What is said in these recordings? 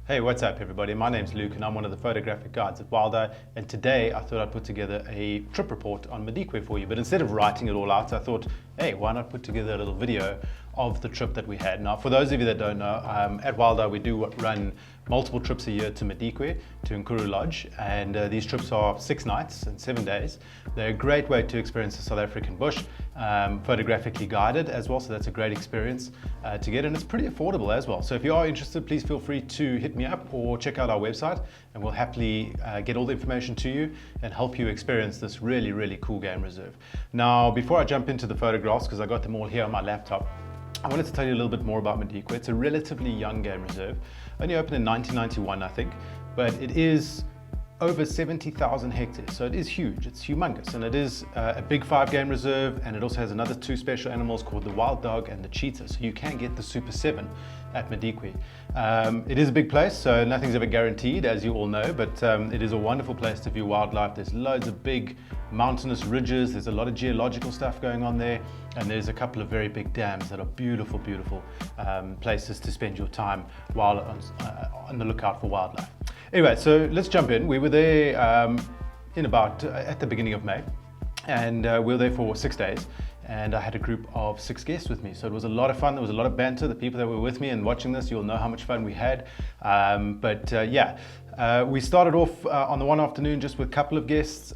Hey, what's up everybody? My name's Luke and I'm one of the photographic guides at Wilder, and today I thought I'd put together a trip report on Madikwe for you, but instead of writing it all out, I thought, hey, why not put together a little video of the trip that we had. Now, for those of you that don't know, at Wilder we do run multiple trips a year to Madikwe, to Nkuru Lodge, and these trips are 6 nights and 7 days. They're a great way to experience the South African bush, photographically guided as well, so that's a great experience to get, and it's pretty affordable as well. So if you are interested, please feel free to hit me up or check out our website, and we'll happily get all the information to you and help you experience this really, really cool game reserve. Now, before I jump into the photographs, because I got them all here on my laptop, I wanted to tell you a little bit more about Madikwe. It's a relatively young game reserve, only opened in 1991, I think, but it is over 70,000 hectares, so it is huge, it's humongous, and it is a big 5 game reserve, and it also has another 2 special animals called the wild dog and the cheetah, so you can get the Super 7 at Madikwe. It is a big place, so nothing's ever guaranteed, as you all know, but it is a wonderful place to view wildlife. There's loads of big mountainous ridges, there's a lot of geological stuff going on there, and there's a couple of very big dams that are beautiful, beautiful places to spend your time while on the lookout for wildlife. Anyway, so let's jump in. We were there at the beginning of May, and we were there for 6 days, and I had a group of 6 guests with me, so it was a lot of fun. There was a lot of banter. The people that were with me and watching this, you'll know how much fun we had. We started off on the one afternoon just with a couple of guests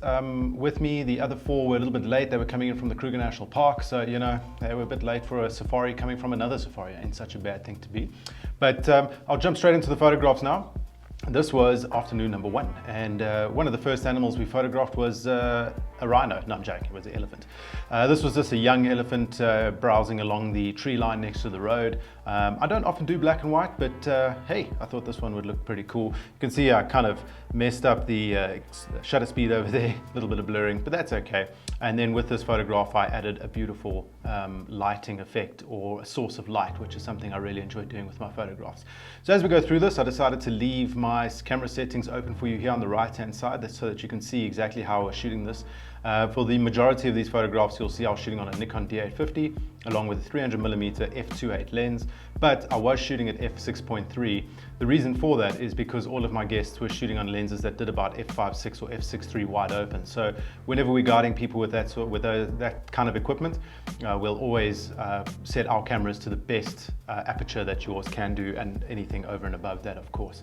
with me. The other 4 were a little bit late. They were coming in from the Kruger National Park, so you know, they were a bit late for a safari coming from another safari. Ain't such a bad thing to be. But I'll jump straight into the photographs now. This was afternoon number 1, and one of the first animals we photographed was a rhino. No, I'm joking, it was an elephant. This was just a young elephant browsing along the tree line next to the road. I don't often do black and white, but hey, I thought this one would look pretty cool. You can see I kind of messed up the shutter speed over there, a little bit of blurring, but that's okay. And then with this photograph, I added a beautiful lighting effect, or a source of light, which is something I really enjoy doing with my photographs. So as we go through this, I decided to leave my camera settings open for you here on the right hand side, so that you can see exactly how I was shooting this. For the majority of these photographs, you'll see I was shooting on a Nikon D850 along with a 300mm f2.8 lens, but I was shooting at f6.3. The reason for that is because all of my guests were shooting on lenses that did about f5.6 or f6.3 wide open. So whenever we're guiding people with that kind of equipment, we'll always set our cameras to the best aperture that yours can do, and anything over and above that, of course.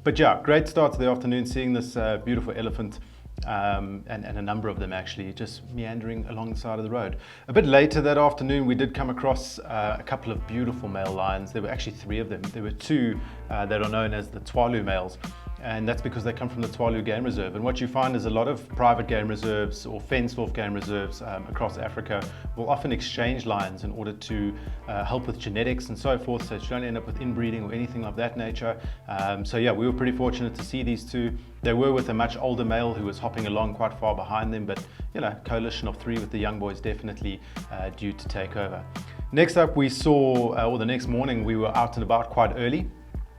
But yeah, great start to the afternoon, seeing this beautiful elephant. And a number of them actually just meandering along the side of the road. A bit later that afternoon, we did come across a couple of beautiful male lions. There were actually 3 of them. There were 2 that are known as the Twilio Males, and that's because they come from the Twilio Game Reserve. And what you find is a lot of private game reserves or fenced-off game reserves across Africa will often exchange lions in order to help with genetics and so forth, so you don't end up with inbreeding or anything of that nature. So yeah, we were pretty fortunate to see these 2. They were with a much older male who was hopping along quite far behind them, but you know, coalition of 3 with the young boys definitely due to take over. Next up, we saw, or the next morning, we were out and about quite early,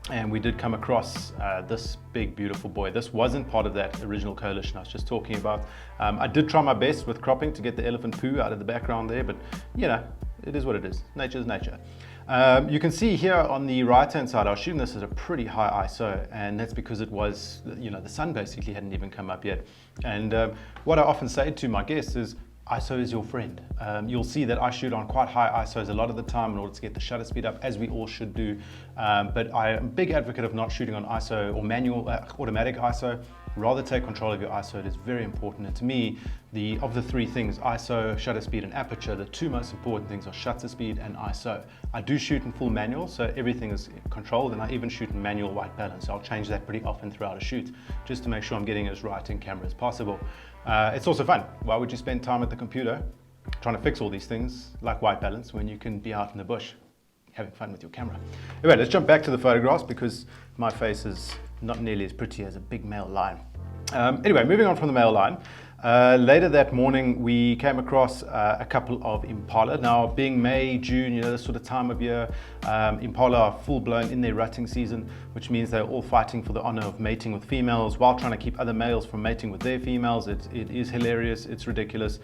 and we did come across this big, beautiful boy. This wasn't part of that original coalition I was just talking about. I did try my best with cropping to get the elephant poo out of the background there, but you know, it is what it is. Nature is nature. You can see here on the right-hand side, I was shooting this at a pretty high ISO, and that's because it was, you know, the sun basically hadn't even come up yet. And what I often say to my guests is, ISO is your friend. You'll see that I shoot on quite high ISOs a lot of the time in order to get the shutter speed up, as we all should do. But I am a big advocate of not shooting on ISO or manual, automatic ISO. Rather take control of your ISO. It is very important. And to me, of the 3 things, ISO, shutter speed, and aperture, the 2 most important things are shutter speed and ISO. I do shoot in full manual, so everything is controlled, and I even shoot in manual white balance. So I'll change that pretty often throughout a shoot, just to make sure I'm getting as right in camera as possible. It's also fun. Why would you spend time at the computer trying to fix all these things like white balance when you can be out in the bush having fun with your camera? Anyway, let's jump back to the photographs, because my face is not nearly as pretty as a big male lion. Anyway, moving on from the male lion. Later that morning, we came across a couple of impala. Now, being May, June, you know, this sort of time of year, impala are full-blown in their rutting season, which means they're all fighting for the honor of mating with females while trying to keep other males from mating with their females. It is hilarious. It's ridiculous.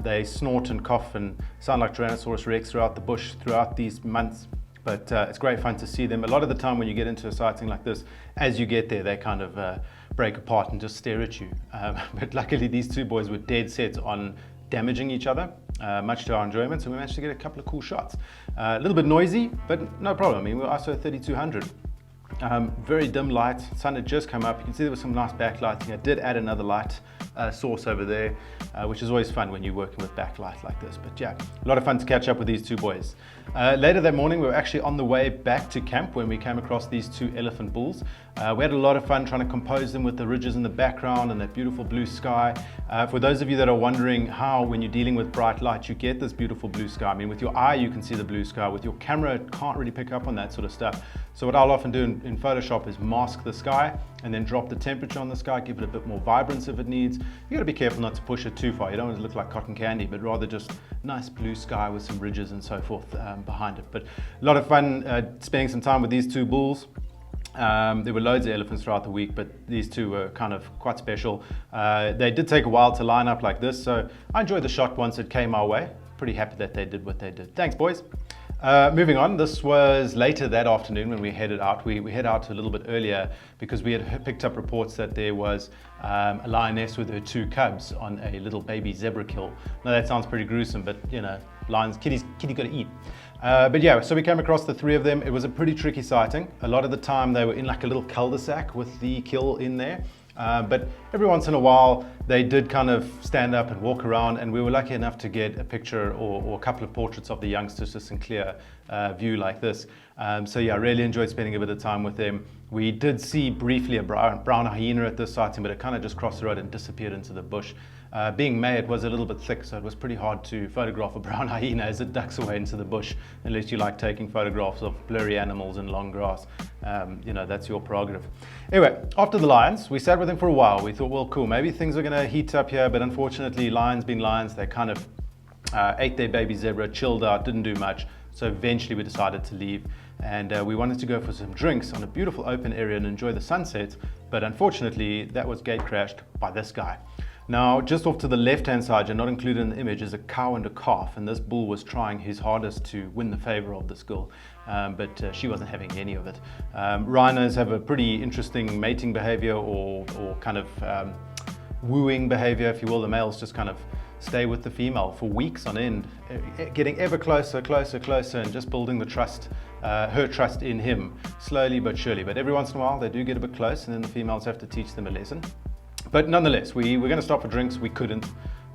They snort and cough and sound like Tyrannosaurus Rex throughout the bush throughout these months. But it's great fun to see them. A lot of the time when you get into a sighting like this, as you get there, they kind of break apart and just stare at you. But luckily these two boys were dead set on damaging each other, much to our enjoyment, so we managed to get a couple of cool shots. A little bit noisy, but no problem. I mean, we're ISO 3200. Very dim light, sun had just come up. You can see there was some nice backlighting. I did add another light source over there, which is always fun when you're working with backlight like this. But yeah, a lot of fun to catch up with these two boys. Later that morning, we were actually on the way back to camp when we came across these two elephant bulls. We had a lot of fun trying to compose them with the ridges in the background and that beautiful blue sky. For those of you that are wondering how, when you're dealing with bright light, you get this beautiful blue sky. I mean, with your eye, you can see the blue sky. With your camera, it can't really pick up on that sort of stuff. So what I'll often do in Photoshop is mask the sky and then drop the temperature on the sky, give it a bit more vibrance if it needs. You gotta be careful not to push it too far. You don't want it to look like cotton candy, but rather just nice blue sky with some ridges and so forth behind it. But a lot of fun spending some time with these two bulls. There were loads of elephants throughout the week, but these two were kind of quite special. They did take a while to line up like this, so I enjoyed the shot once it came our way. Pretty happy that they did what they did. Thanks, boys. Moving on, this was later that afternoon when we headed out. We head out a little bit earlier because we had picked up reports that there was a lioness with her two cubs on a little baby zebra kill. Now that sounds pretty gruesome, but you know, lions, kitty got to eat. But yeah, so we came across the three of them. It was a pretty tricky sighting. A lot of the time they were in like a little cul-de-sac with the kill in there. But every once in a while they did kind of stand up and walk around, and we were lucky enough to get a picture or a couple of portraits of the youngsters just in clear view like this. So yeah, I really enjoyed spending a bit of time with them. We did see briefly a brown hyena at this sighting, but it kind of just crossed the road and disappeared into the bush. Being May, it was a little bit thick, so it was pretty hard to photograph a brown hyena as it ducks away into the bush, unless you like taking photographs of blurry animals in long grass. You know, that's your prerogative. Anyway, after the lions, we sat with them for a while. We thought, well, cool, maybe things are going to heat up here, but unfortunately, lions being lions, they kind of ate their baby zebra, chilled out, didn't do much. So eventually we decided to leave, and we wanted to go for some drinks on a beautiful open area and enjoy the sunset, but unfortunately that was gate crashed by this guy. Now, just off to the left-hand side, and not included in the image, is a cow and a calf, and this bull was trying his hardest to win the favor of this girl, but she wasn't having any of it. Rhinos have a pretty interesting mating behavior or kind of wooing behavior, if you will. The males just kind of stay with the female for weeks on end, getting ever closer, and just building the trust, her trust in him, slowly but surely. But every once in a while, they do get a bit close, and then the females have to teach them a lesson. But nonetheless, we were going to stop for drinks. We couldn't.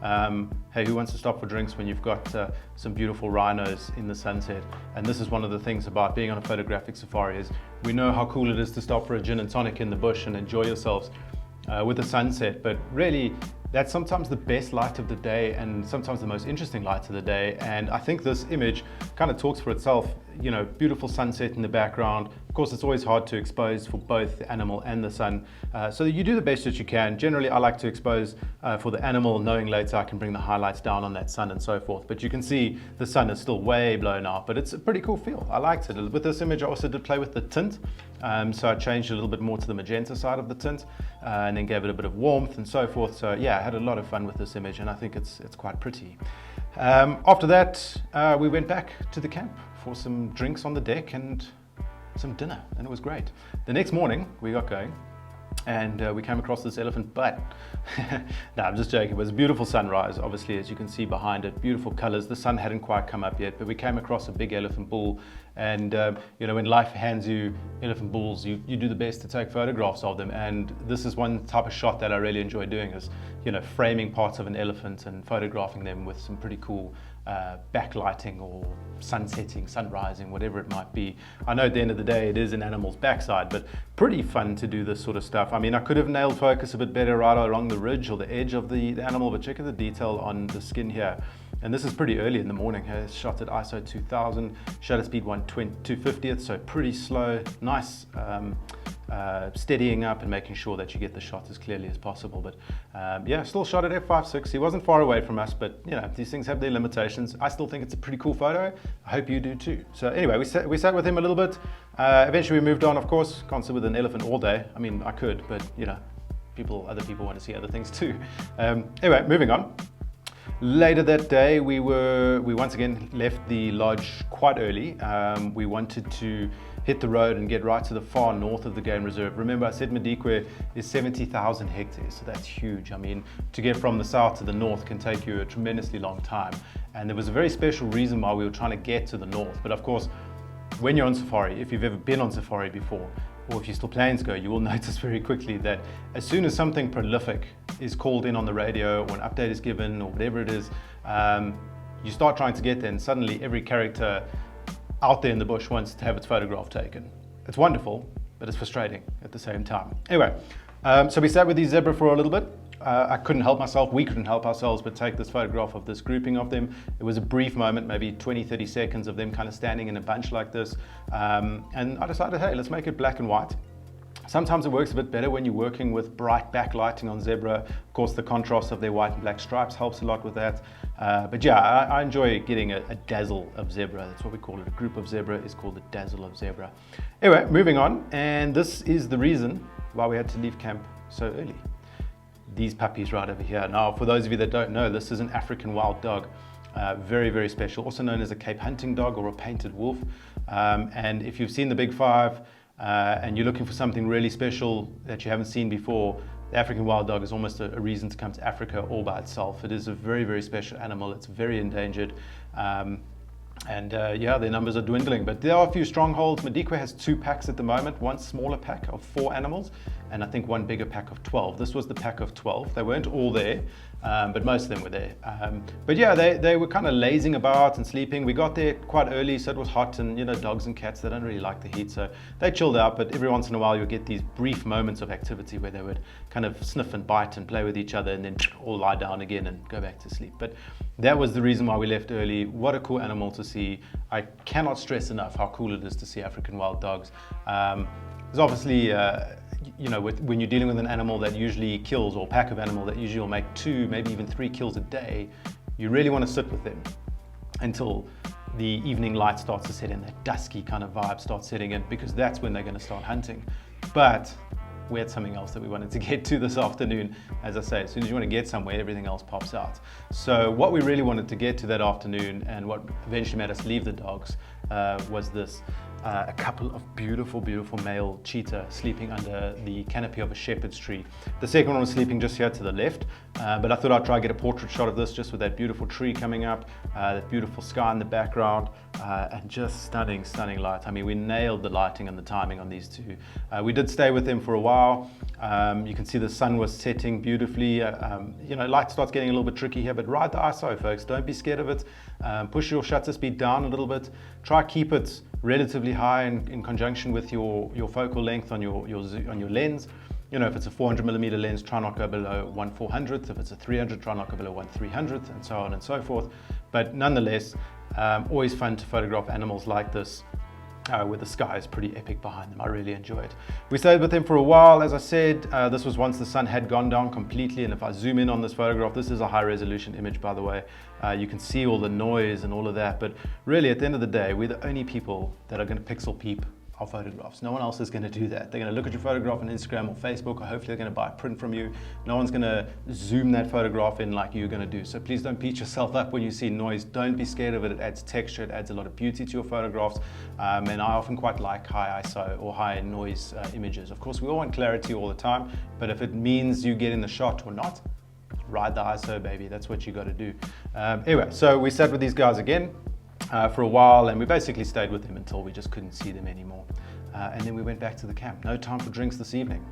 Hey, who wants to stop for drinks when you've got some beautiful rhinos in the sunset? And this is one of the things about being on a photographic safari is we know how cool it is to stop for a gin and tonic in the bush and enjoy yourselves with the sunset. But really, that's sometimes the best light of the day and sometimes the most interesting light of the day. And I think this image kind of talks for itself. You know, beautiful sunset in the background. Of course, it's always hard to expose for both the animal and the sun. So you do the best that you can. Generally, I like to expose for the animal, knowing later I can bring the highlights down on that sun and so forth. But you can see the sun is still way blown out, but it's a pretty cool feel. I liked it. With this image, I also did play with the tint. So I changed a little bit more to the magenta side of the tint and then gave it a bit of warmth and so forth. So yeah, I had a lot of fun with this image, and I think it's quite pretty. After that, we went back to the camp for some drinks on the deck and some dinner, and it was great. The next morning, we got going, and we came across this elephant butt. No, I'm just joking. It was a beautiful sunrise, obviously, as you can see behind it. Beautiful colors. The sun hadn't quite come up yet, but we came across a big elephant bull. And you know, when life hands you elephant bulls, you do the best to take photographs of them. And this is one type of shot that I really enjoy doing, is, you know, framing parts of an elephant and photographing them with some pretty cool backlighting or sunsetting, sunrising, whatever it might be. I know at the end of the day it is an animal's backside, but pretty fun to do this sort of stuff. I mean, I could have nailed focus a bit better right along the ridge or the edge of the animal, but check out the detail on the skin here. And this is pretty early in the morning. It's shot at ISO 2000, shutter speed 250th, so pretty slow, nice steadying up and making sure that you get the shot as clearly as possible. But yeah, still shot at f5.6. He wasn't far away from us, but you know, these things have their limitations. I still think it's a pretty cool photo. I hope you do too. So anyway, we sat with him a little bit. Eventually we moved on, of course. Can't sit with an elephant all day. I mean, I could, but you know, other people want to see other things too. Anyway, moving on. Later that day, we once again left the lodge quite early. We wanted to hit the road and get right to the far north of the game reserve. Remember, I said Madikwe is 70,000 hectares, so that's huge. I mean, to get from the south to the north can take you a tremendously long time. And there was a very special reason why we were trying to get to the north. But of course, when you're on safari, if you've ever been on safari before, or if you're still planning to go, you will notice very quickly that as soon as something prolific is called in on the radio or an update is given or whatever it is, you start trying to get there and suddenly every character out there in the bush wants to have its photograph taken. It's wonderful, but it's frustrating at the same time. Anyway, so we sat with these zebra for a little bit. I couldn't help myself, we couldn't help ourselves but take this photograph of this grouping of them. It was a brief moment, maybe 20-30 seconds of them kind of standing in a bunch like this. And I decided, hey, let's make it black and white. Sometimes it works a bit better when you're working with bright backlighting on zebra. Of course, the contrast of their white and black stripes helps a lot with that. But yeah, I enjoy getting a dazzle of zebra. That's what we call it. A group of zebra is called a dazzle of zebra. Anyway, moving on. And this is the reason why we had to leave camp so early. These puppies right over here. Now, for those of you that don't know, this is an African wild dog. Very, very special. Also known as a Cape hunting dog or a painted wolf. And if you've seen the Big Five, and you're looking for something really special that you haven't seen before, the African wild dog is almost a reason to come to Africa all by itself. It is a very, very special animal. It's very endangered. Yeah, their numbers are dwindling, but there are a few strongholds. Madikwe has 2 packs at the moment, one smaller pack of 4 animals, and I think one bigger pack of 12. This was the pack of 12. They weren't all there, but most of them were there. But yeah, they were kind of lazing about and sleeping. We got there quite early, so it was hot, and you know, dogs and cats, they don't really like the heat, so they chilled out, but every once in a while you'll get these brief moments of activity where they would kind of sniff and bite and play with each other and then all lie down again and go back to sleep. But that was the reason why we left early. What a cool animal to see. I cannot stress enough how cool it is to see African wild dogs. There's obviously, you know, when you're dealing with an animal that usually kills, or a pack of animal that usually will make 2, maybe even 3 kills a day, you really want to sit with them until the evening light starts to set in, that dusky kind of vibe starts setting in, because that's when they're going to start hunting. But we had something else that we wanted to get to this afternoon. As I say, as soon as you want to get somewhere, everything else pops out. So what we really wanted to get to that afternoon, and what eventually made us leave the dogs, was this. A couple of beautiful, beautiful male cheetah sleeping under the canopy of a shepherd's tree. The second one was sleeping just here to the left, but I thought I'd try to get a portrait shot of this just with that beautiful tree coming up, that beautiful sky in the background, and just stunning, stunning light. I mean, we nailed the lighting and the timing on these 2. We did stay with them for a while. You can see the sun was setting beautifully. You know, light starts getting a little bit tricky here, but ride the ISO, folks. Don't be scared of it. Push your shutter speed down a little bit. Try keep it relatively high in conjunction with your focal length on your lens. You know, if it's a 400mm lens, try not go below 1/400th. If it's a 300, try not go below 1/300th, and so on and so forth. But nonetheless, always fun to photograph animals like this, where the sky is pretty epic behind them. I really enjoy it. We stayed with them for a while. As I said, this was once the sun had gone down completely, and if I zoom in on this photograph, this is a high resolution image, by the way. You can see all the noise and all of that, but really at the end of the day, we're the only people that are going to pixel peep our photographs. No one else is going to do that. They're going to look at your photograph on Instagram or Facebook, or hopefully they're going to buy a print from you. No one's going to zoom that photograph in like you're going to do. So please don't beat yourself up when you see noise. Don't be scared of it. It adds texture. It adds a lot of beauty to your photographs. And I often quite like high ISO or high noise images. Of course, we all want clarity all the time, but if it means you get in the shot or not, ride the ISO, baby. That's what you got to do. Anyway, so we sat with these guys again for a while, and we basically stayed with them until we just couldn't see them anymore. And then we went back to the camp. No time for drinks this evening.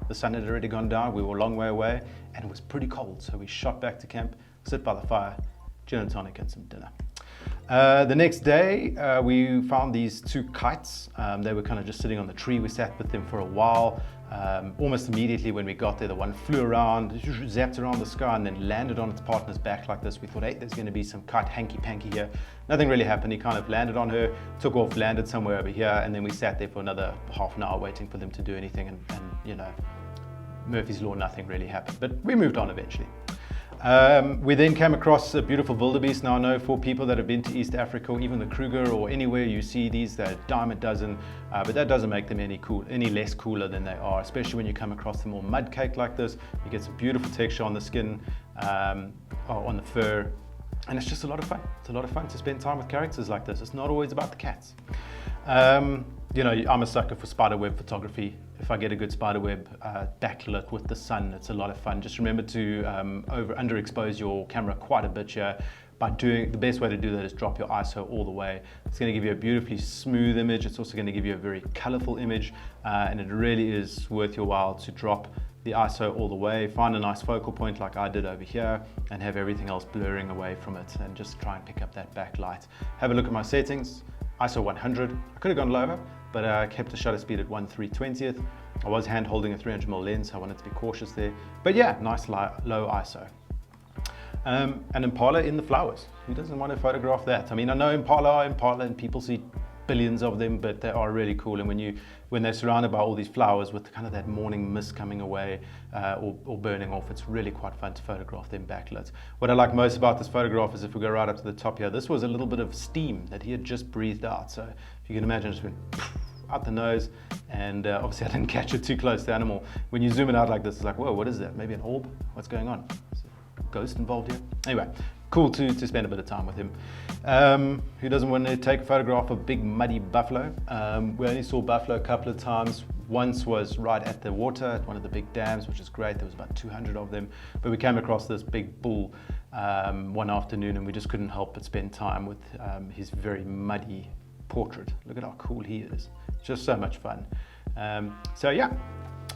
The sun had already gone down. We were a long way away, and it was pretty cold. So we shot back to camp, sit by the fire, gin and tonic, and some dinner. The next day, we found these 2 kites. They were kind of just sitting on the tree. We sat with them for a while. Almost immediately when we got there, the one flew around, zapped around the sky, and then landed on its partner's back like this. We thought, hey, there's going to be some kite hanky-panky here. Nothing really happened. He kind of landed on her, took off, landed somewhere over here, and then we sat there for another half an hour waiting for them to do anything, and you know, Murphy's Law, nothing really happened. But we moved on eventually. We then came across a beautiful wildebeest. Now I know for people that have been to East Africa, or even the Kruger, or anywhere you see these, they're a dime a dozen, but that doesn't make them any less cooler than they are, especially when you come across them all mud cake like this. You get some beautiful texture on the skin. on the fur. And it's just a lot of fun. It's a lot of fun to spend time with characters like this. It's not always about the cats. You know, I'm a sucker for spiderweb photography. If I get a good spiderweb backlit with the sun, it's a lot of fun. Just remember to underexpose your camera quite a bit here. The best way to do that is drop your ISO all the way. It's going to give you a beautifully smooth image. It's also going to give you a very colorful image, and it really is worth your while to drop the ISO all the way, find a nice focal point like I did over here, and have everything else blurring away from it, and just try and pick up that backlight. Have a look at my settings. ISO 100. I could have gone lower, but I kept the shutter speed at 1/320th. I was hand holding a 300mm lens, so I wanted to be cautious there. But yeah, nice low ISO. An impala in the flowers. Who doesn't want to photograph that? I mean, I know impala are impala and people see billions of them, but they are really cool. And when they're surrounded by all these flowers with kind of that morning mist coming away or burning off, it's really quite fun to photograph them backlit. What I like most about this photograph is if we go right up to the top here, this was a little bit of steam that he had just breathed out. So if you can imagine, just went out the nose, and obviously I didn't catch it too close to the animal. When you zoom it out like this, it's like, whoa, what is that? Maybe an orb? What's going on? Is there a ghost involved here? Anyway, cool to spend a bit of time with him. Who doesn't want to take a photograph of big muddy buffalo? We only saw buffalo a couple of times. Once was right at the water at one of the big dams, which is great. There was about 200 of them. But we came across this big bull one afternoon, and we just couldn't help but spend time with his very muddy portrait. Look at how cool he is. Just so much fun. So yeah,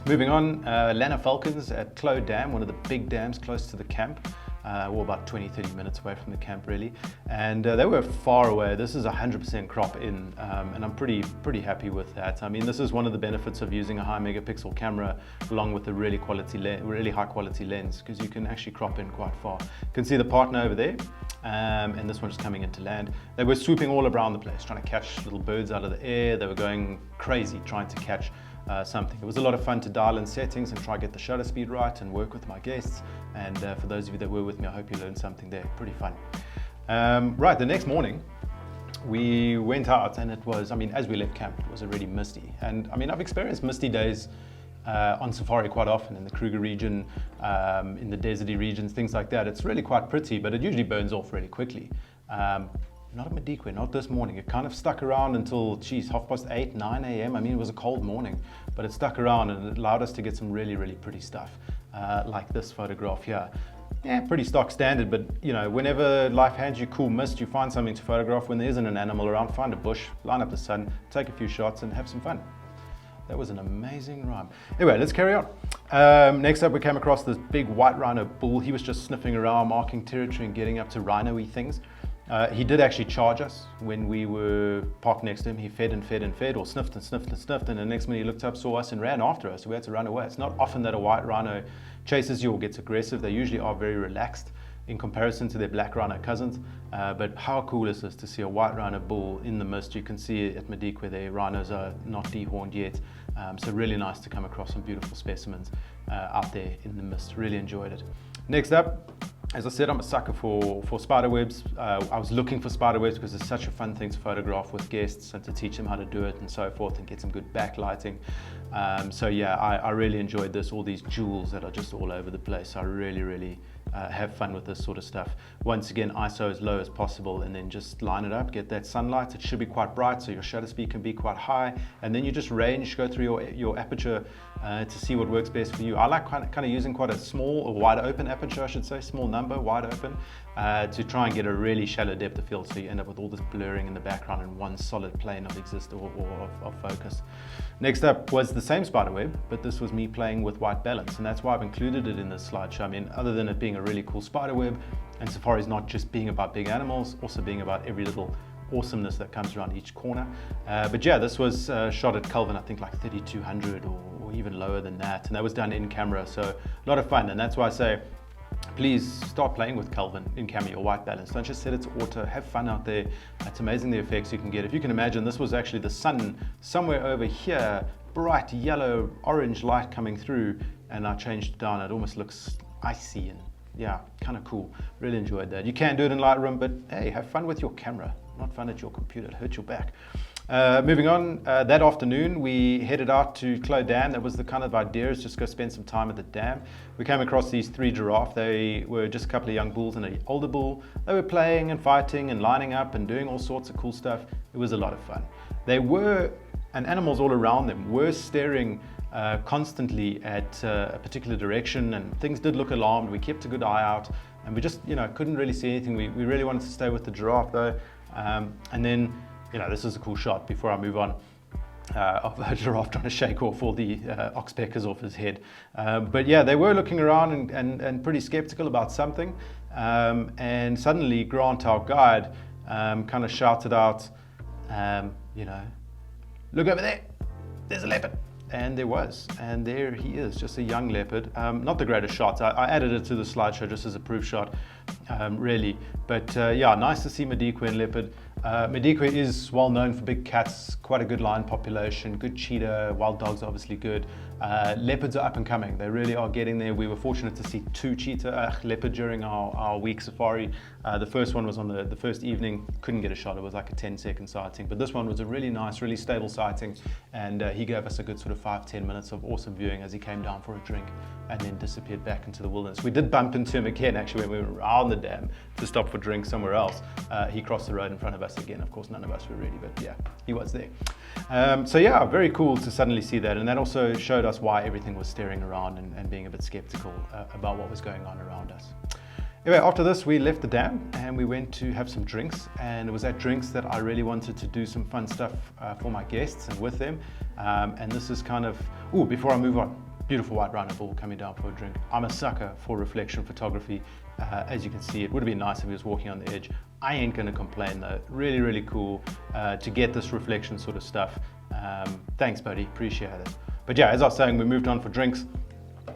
moving on. Lana Falcons at Clo Dam, one of the big dams close to the camp. We're about 20-30 minutes away from the camp really, and they were far away. This is 100% crop in, and I'm pretty happy with that. I mean, this is one of the benefits of using a high megapixel camera along with a really high quality lens, because you can actually crop in quite far. You can see the partner over there, and this one's coming into land. They were swooping all around the place, trying to catch little birds out of the air. They were going crazy trying to catch something. It was a lot of fun to dial in settings and try to get the shutter speed right and work with my guests. And for those of you that were with me, I hope you learned something there. Pretty fun. Right, the next morning we went out, and it was, I mean, as we left camp, it was already misty. And I mean, I've experienced misty days on safari quite often in the Kruger region, in the deserty regions, things like that. It's really quite pretty, but it usually burns off really quickly. Not at Madikwe, not this morning. It kind of stuck around until, geez, 8:30, 9 a.m. I mean, it was a cold morning, but it stuck around and it allowed us to get some really pretty stuff, like this photograph here. Yeah, pretty stock standard, but you know, whenever life hands you cool mist, you find something to photograph. When there isn't an animal around, find a bush, line up the sun, take a few shots and have some fun. That was an amazing rhyme. Anyway, let's carry on. Next up, we came across this big white rhino bull. He was just sniffing around, marking territory and getting up to rhino-y things. He did actually charge us when we were parked next to him. He fed and fed, or sniffed and sniffed, and the next minute he looked up, saw us and ran after us. So we had to run away. It's not often that a white rhino chases you or gets aggressive. They usually are very relaxed in comparison to their black rhino cousins. But how cool is this to see a white rhino bull in the mist? You can see at Madikwe their rhinos are not dehorned yet. So really nice to come across some beautiful specimens out there in the mist. Really enjoyed it. Next up, as I said, I'm a sucker for spiderwebs. I was looking for spiderwebs because it's such a fun thing to photograph with guests and to teach them how to do it and so forth and get some good backlighting. So yeah, I really enjoyed this, all these jewels that are just all over the place. I really have fun with this sort of stuff. Once again, ISO as low as possible and then just line it up, get that sunlight. It should be quite bright so your shutter speed can be quite high, and then you just go through your aperture to see what works best for you. I like kind of using quite a small or wide open aperture, I should say, small number, wide open, to try and get a really shallow depth of field so you end up with all this blurring in the background in one solid plane of of focus. Next up was the same spiderweb, but this was me playing with white balance, and that's why I've included it in this slideshow. I mean, other than it being a really cool spiderweb, and safari is not just being about big animals, also being about every little awesomeness that comes around each corner. But yeah, this was shot at Kelvin, I think like 3200 or even lower than that, and that was done in camera, so a lot of fun. And that's why I say, please start playing with Kelvin in camera or white balance. Don't just set it to auto, have fun out there. It's amazing the effects you can get. If you can imagine, this was actually the sun somewhere over here, bright yellow orange light coming through, and I changed it down. It almost looks icy and yeah, kind of cool. Really enjoyed that. You can do it in Lightroom, but hey, have fun with your camera, not fun at your computer. It hurts your back. Moving on, that afternoon we headed out to Clo Dam. That was the kind of idea, is just go spend some time at the dam. We came across these 3 giraffe. They were just a couple of young bulls and an older bull. They were playing and fighting and lining up and doing all sorts of cool stuff. It was a lot of fun. They were, and animals all around them were staring constantly at a particular direction, and things did look alarmed. We kept a good eye out, and we just, couldn't really see anything. We really wanted to stay with the giraffe though. And then, this is a cool shot before I move on, of a giraffe trying to shake off all the oxpeckers off his head. But yeah, they were looking around and pretty skeptical about something. And suddenly Grant, our guide, kind of shouted out, look over there, there's a leopard. And there was, and there he is, just a young leopard. Not the greatest shot. I added it to the slideshow just as a proof shot, really. But yeah, nice to see Madikwe and leopard. Madikwe is well known for big cats, quite a good lion population, good cheetah, wild dogs obviously good. Leopards are up and coming. They really are getting there. We were fortunate to see 2 leopard during our week safari. The first one was on the first evening. Couldn't get a shot. It was like a 10-second sighting. But this one was a really nice, really stable sighting. And he gave us a good sort of 5-10 minutes of awesome viewing as he came down for a drink and then disappeared back into the wilderness. We did bump into him again, actually, when we were around the dam to stop for drinks somewhere else. He crossed the road in front of us again. Of course, none of us were ready, but yeah, he was there. So yeah, very cool to suddenly see that. And that also showed us why everything was staring around and being a bit skeptical about what was going on around us. Anyway, after this, we left the dam and we went to have some drinks. And it was at drinks that I really wanted to do some fun stuff for my guests and with them. And this is kind of, before I move on, beautiful white Rhino bull coming down for a drink. I'm a sucker for reflection photography. As you can see, it would have been nice if he was walking on the edge. I ain't gonna complain though. Really, really cool to get this reflection sort of stuff. Thanks, buddy, appreciate it. But yeah, as I was saying, we moved on for drinks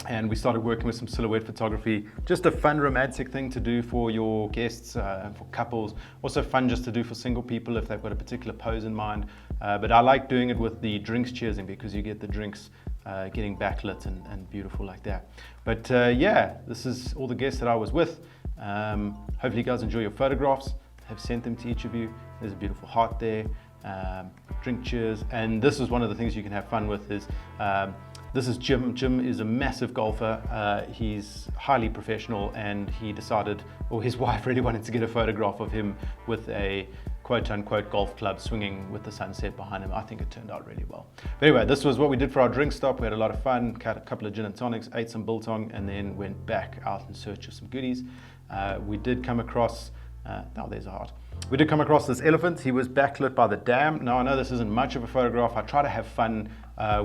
and we started working with some silhouette photography. Just a fun romantic thing to do for your guests and for couples. Also fun just to do for single people if they've got a particular pose in mind. But I like doing it with the drinks cheersing because you get the drinks getting backlit and beautiful like that. But yeah, this is all the guests that I was with. Hopefully you guys enjoy your photographs. Have sent them to each of you. There's a beautiful heart there. Drink cheers. And this is one of the things you can have fun with is, this is Jim. Jim is a massive golfer. He's highly professional and he decided, or his wife really wanted to get a photograph of him with a quote-unquote golf club swinging with the sunset behind him. I think it turned out really well. But anyway, this was what we did for our drink stop. We had a lot of fun, had a couple of gin and tonics, ate some biltong, and then went back out in search of some goodies. We did come across, there's a heart. We did come across this elephant. He was backlit by the dam. Now I know this isn't much of a photograph. I try to have fun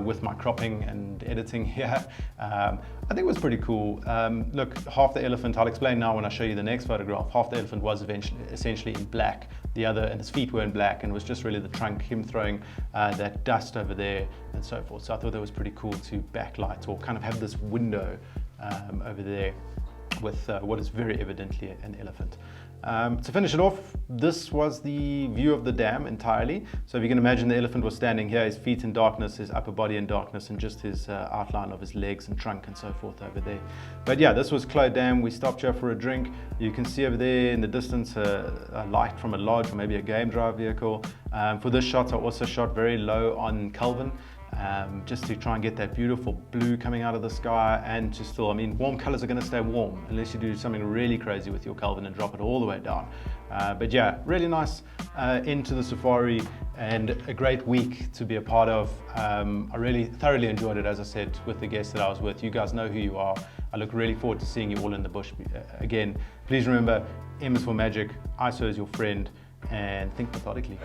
with my cropping and editing here. I think it was pretty cool. Look, half the elephant, I'll explain now when I show you the next photograph, half the elephant was essentially in black. The other, and his feet were in black, and it was just really the trunk, him throwing that dust over there and so forth. So I thought that was pretty cool to backlight or kind of have this window over there with what is very evidently an elephant. To finish it off, this was the view of the dam entirely. So if you can imagine, the elephant was standing here, his feet in darkness, his upper body in darkness, and just his outline of his legs and trunk and so forth over there. But yeah, this was Clo Dam. We stopped here for a drink. You can see over there in the distance a light from a lodge or maybe a game drive vehicle. For this shot, I also shot very low on Kelvin. Just to try and get that beautiful blue coming out of the sky, and to still, I mean, warm colors are going to stay warm unless you do something really crazy with your Kelvin and drop it all the way down. But yeah, really nice end to the safari and a great week to be a part of. I really thoroughly enjoyed it, as I said, with the guests that I was with. You guys know who you are. I look really forward to seeing you all in the bush again. Please remember, M is for magic, ISO is your friend, and think methodically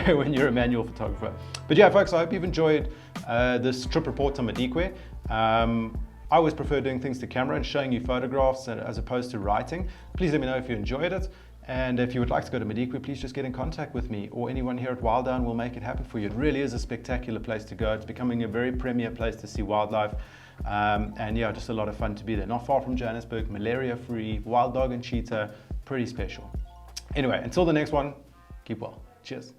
when you're a manual photographer. But yeah, folks, I hope you've enjoyed this trip report on Madikwe. I always prefer doing things to camera and showing you photographs as opposed to writing. Please let me know if you enjoyed it. And if you would like to go to Madikwe, please just get in contact with me, or anyone here at Wildown will make it happen for you. It really is a spectacular place to go. It's becoming a very premier place to see wildlife. And yeah, just a lot of fun to be there. Not far from Johannesburg, malaria-free, wild dog and cheetah, pretty special. Anyway, until the next one, keep well. Cheers.